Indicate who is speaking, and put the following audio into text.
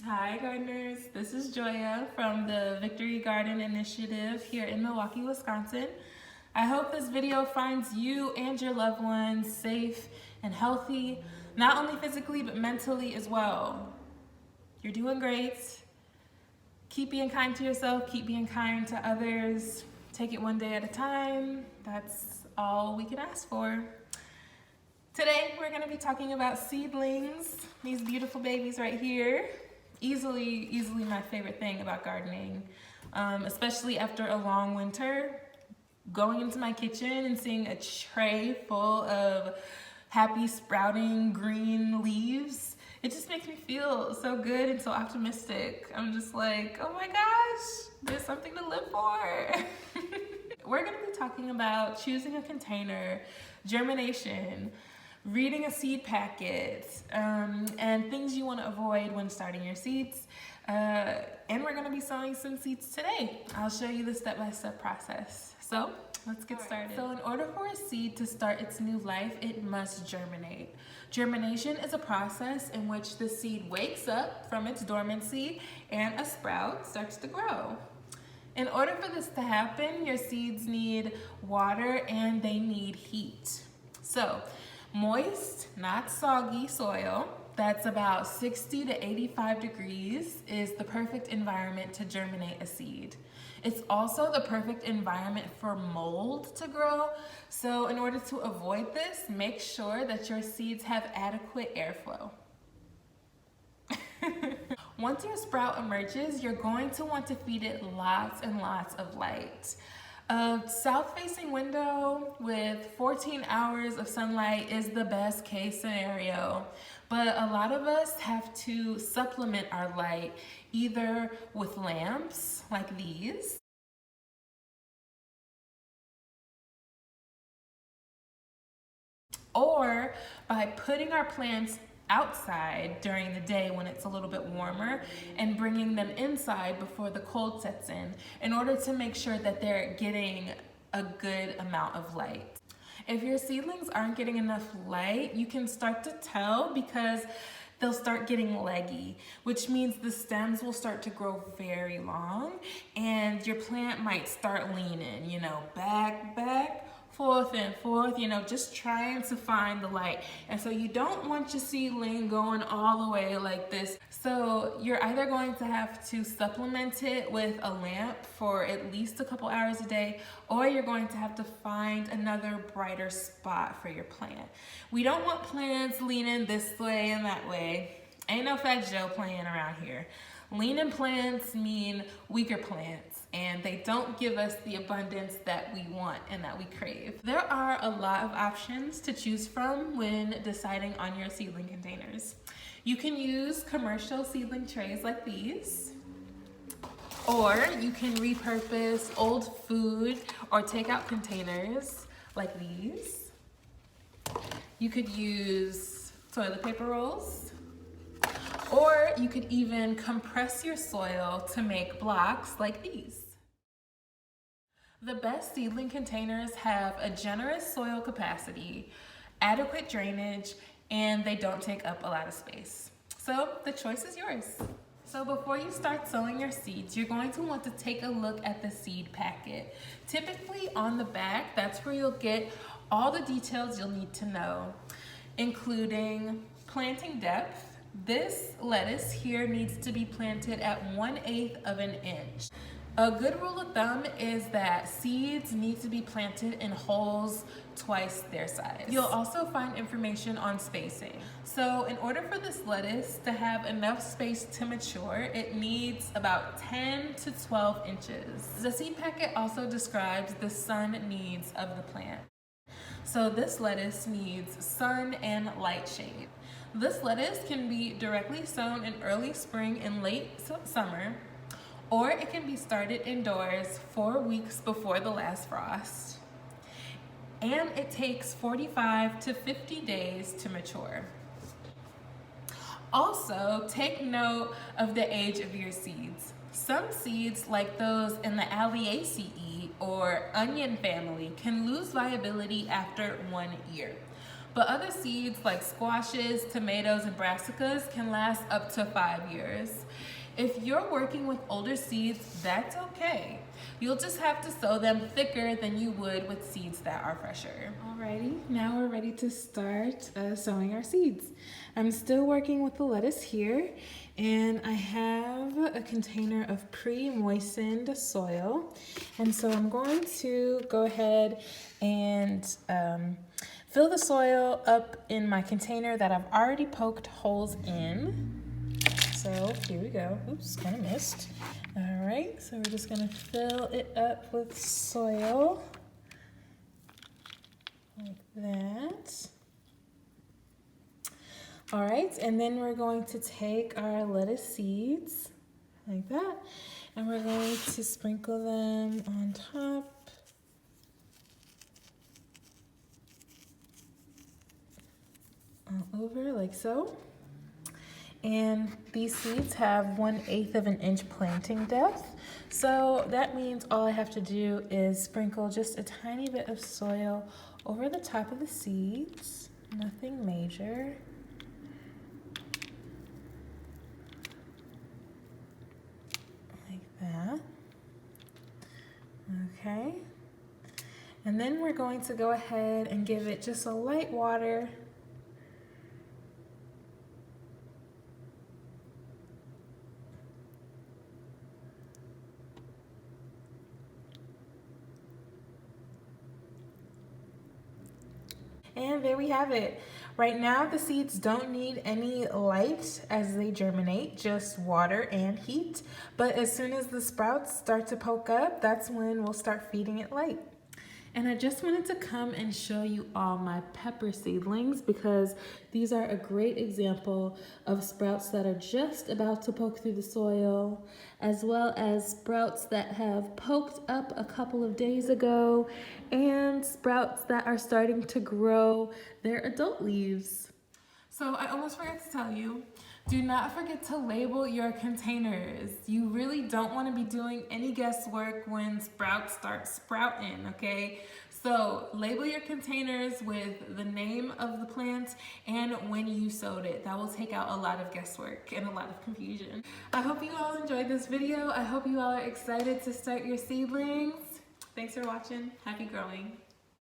Speaker 1: Hi gardeners, this is Joya from the Victory Garden Initiative here in Milwaukee, Wisconsin. I hope this video finds you and your loved ones safe and healthy, not only physically but mentally as well. You're doing great. Keep being kind to yourself, keep being kind to others. Take it one day at a time. That's all we can ask for. Today we're going to be talking about seedlings, these beautiful babies right here. Easily my favorite thing about gardening, especially after a long winter. Going into my kitchen and seeing a tray full of happy sprouting green leaves, it just makes me feel so good and so optimistic. I'm just like, oh my gosh, there's something to live for. We're going to be talking about choosing a container, germination, reading a seed packet, and things you want to avoid when starting your seeds. And we're going to be sowing some seeds today. I'll show you the step-by-step process. So let's get started. So in order for a seed to start its new life, it must germinate. Germination is a process in which the seed wakes up from its dormancy and a sprout starts to grow. In order for this to happen, your seeds need water and they need heat. So moist, not soggy soil that's about 60 to 85 degrees is the perfect environment to germinate a seed. It's also the perfect environment for mold to grow. So in order to avoid this, make sure that your seeds have adequate airflow. Once your sprout emerges, you're going to want to feed it lots and lots of light. A south-facing window with 14 hours of sunlight is the best case scenario, but a lot of us have to supplement our light either with lamps like these, or by putting our plants outside during the day when it's a little bit warmer and bringing them inside before the cold sets in order to make sure that they're getting a good amount of light. If your seedlings aren't getting enough light, you can start to tell because they'll start getting leggy, which means the stems will start to grow very long and your plant might start leaning, back, forth and forth, just trying to find the light. And so you don't want your seedling going all the way like this. So you're either going to have to supplement it with a lamp for at least a couple hours a day, or you're going to have to find another brighter spot for your plant. We don't want plants leaning this way and that way. Ain't no Fat Joe playing around here. Leaning plants mean weaker plants, and they don't give us the abundance that we want and that we crave. There are a lot of options to choose from when deciding on your seedling containers. You can use commercial seedling trays like these, or you can repurpose old food or takeout containers like these. You could use toilet paper rolls, or you could even compress your soil to make blocks like these. The best seedling containers have a generous soil capacity, adequate drainage, and they don't take up a lot of space. So the choice is yours. So before you start sowing your seeds, you're going to want to take a look at the seed packet. Typically on the back, that's where you'll get all the details you'll need to know, including planting depth. This lettuce here needs to be planted at 1/8 of an inch. A good rule of thumb is that seeds need to be planted in holes twice their size. You'll also find information on spacing. So in order for this lettuce to have enough space to mature, it needs about 10 to 12 inches. The seed packet also describes the sun needs of the plant. So this lettuce needs sun and light shade. This lettuce can be directly sown in early spring and late summer, or it can be started indoors 4 weeks before the last frost. And it takes 45 to 50 days to mature. Also, take note of the age of your seeds. Some seeds, like those in the Alliaceae or onion family, can lose viability after 1 year. but other seeds like squashes, tomatoes, and brassicas can last up to 5 years. If you're working with older seeds, that's okay. You'll just have to sow them thicker than you would with seeds that are fresher. Alrighty, now we're ready to start sowing our seeds. I'm still working with the lettuce here, and I have a container of pre-moistened soil. And so I'm going to go ahead and fill the soil up in my container that I've already poked holes in. So here we go. Oops, kind of missed. All right, so we're just gonna fill it up with soil like that. All right, and then we're going to take our lettuce seeds like that, and we're going to sprinkle them on top. All over like so. And these seeds have 1/8 of an inch planting depth. So that means all I have to do is sprinkle just a tiny bit of soil over the top of the seeds, nothing major. Like that. Okay. And then we're going to go ahead and give it just a light water. And there we have it. Right now, the seeds don't need any light as they germinate, just water and heat. But as soon as the sprouts start to poke up, that's when we'll start feeding it light. And I just wanted to come and show you all my pepper seedlings because these are a great example of sprouts that are just about to poke through the soil, as well as sprouts that have poked up a couple of days ago, and sprouts that are starting to grow their adult leaves. So I almost forgot to tell you, do not forget to label your containers. You really don't want to be doing any guesswork when sprouts start sprouting, okay? So label your containers with the name of the plant and when you sowed it. That will take out a lot of guesswork and a lot of confusion. I hope you all enjoyed this video. I hope you all are excited to start your seedlings. Thanks for watching. Happy growing.